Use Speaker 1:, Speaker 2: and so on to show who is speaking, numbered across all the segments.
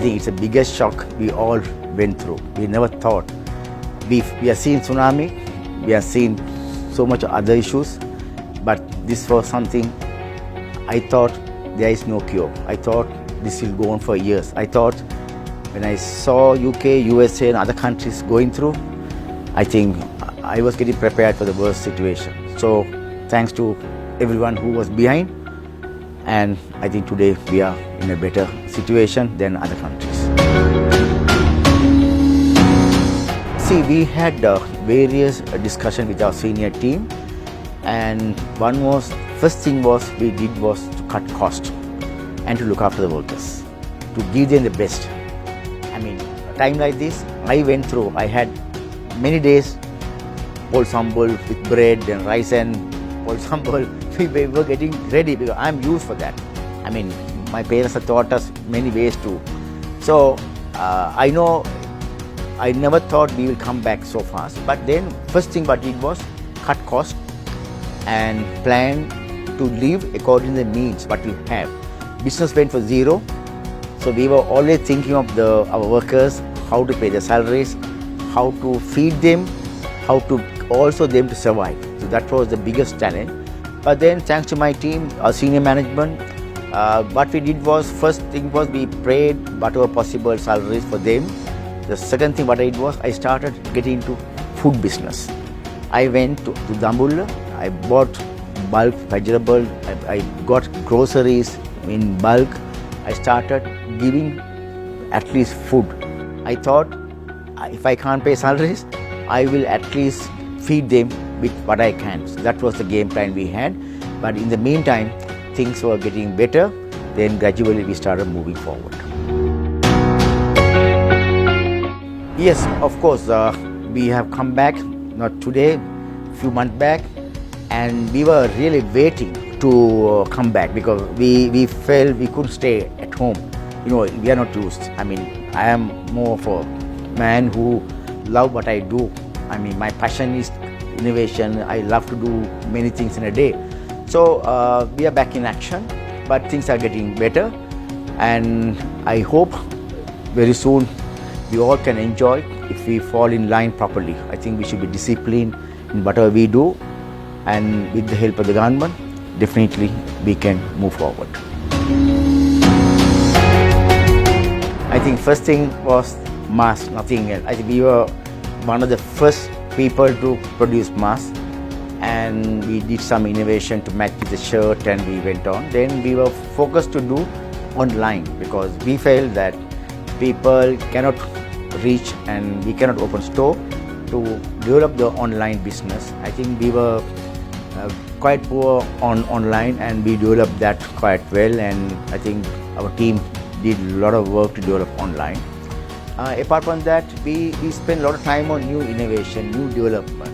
Speaker 1: think it's the biggest shock we all went through. We never thought. We have seen tsunami, we have seen so much other issues, but this was something I thought there is no cure. I thought this will go on for years. I thought when I saw UK, USA and other countries going through, I think I was getting prepared for the worst situation. So thanks to everyone who was behind, and I think today we are in a better situation than other countries. See, we had various discussions with our senior team, and first thing we did was to cut cost and to look after the workers, to give them the best. I mean, a time like this, I went through, I had many days, pol sambal with bread and rice and pol sambal. We were getting ready because I'm used for that. I mean, my parents have taught us many ways too. So I know, I never thought we will come back so fast. But then first thing what I did was cut cost and plan to live according to the means what we have. Business went for zero. So we were always thinking of our workers, how to pay their salaries, how to feed them, how to also them to survive. So that was the biggest challenge. But then thanks to my team, our senior management, what we did was, first thing was we prayed whatever possible salaries for them. The second thing what I did was I started getting into food business. I went to Dambulla, I bought bulk vegetable, I got groceries in bulk. I started giving at least food. I thought if I can't pay salaries, I will at least feed them with what I can. So that was the game plan we had. But in the meantime, things were getting better. Then gradually we started moving forward. Yes, of course, we have come back, not today, few months back, and we were really waiting to come back because we felt we couldn't stay at home. You know, we are not used. I mean, I am more of a man who love what I do. I mean, my passion is innovation. I love to do many things in a day. So we are back in action, but things are getting better, and I hope very soon we all can enjoy if we fall in line properly. I think we should be disciplined in whatever we do, and with the help of the government, definitely we can move forward. I think first thing was mask, nothing else. I think we were one of the first people to produce masks, and we did some innovation to match with the shirt, and we went on. Then we were focused to do online because we felt that people cannot reach and we cannot open store to develop the online business. I think we were quite poor on online, and we developed that quite well, and I think our team did a lot of work to develop online. Apart from that, we spent a lot of time on new innovation, new development,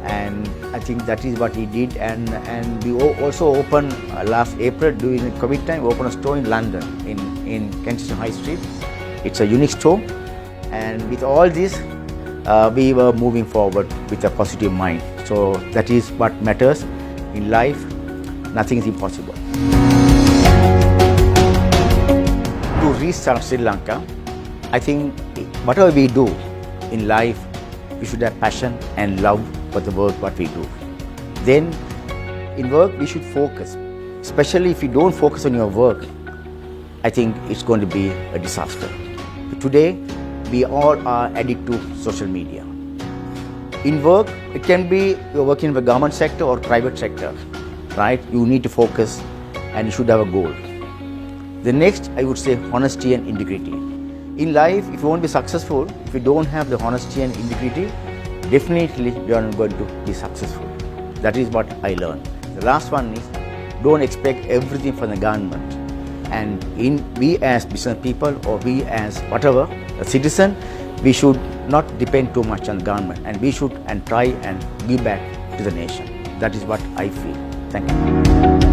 Speaker 1: and I think that is what we did. And we also opened last April during the COVID time, we opened a store in London, in Kensington High Street. It's a unique store, and with all this, we were moving forward with a positive mind. So that is what matters in life. Nothing is impossible. To restart Sri Lanka, I think whatever we do in life, we should have passion and love for the work what we do. Then in work, we should focus. Especially if you don't focus on your work, I think it's going to be a disaster. Today, we all are addicted to social media. In work, it can be you're working in the government sector or private sector, right? You need to focus and you should have a goal. The next, I would say, honesty and integrity. In life, if you want to be successful, if you don't have the honesty and integrity, definitely you are not going to be successful. That is what I learned. The last one is, don't expect everything from the government. And we as business people, or we as whatever, a citizen, we should not depend too much on the government, and we should try and give back to the nation. That is what I feel. Thank you.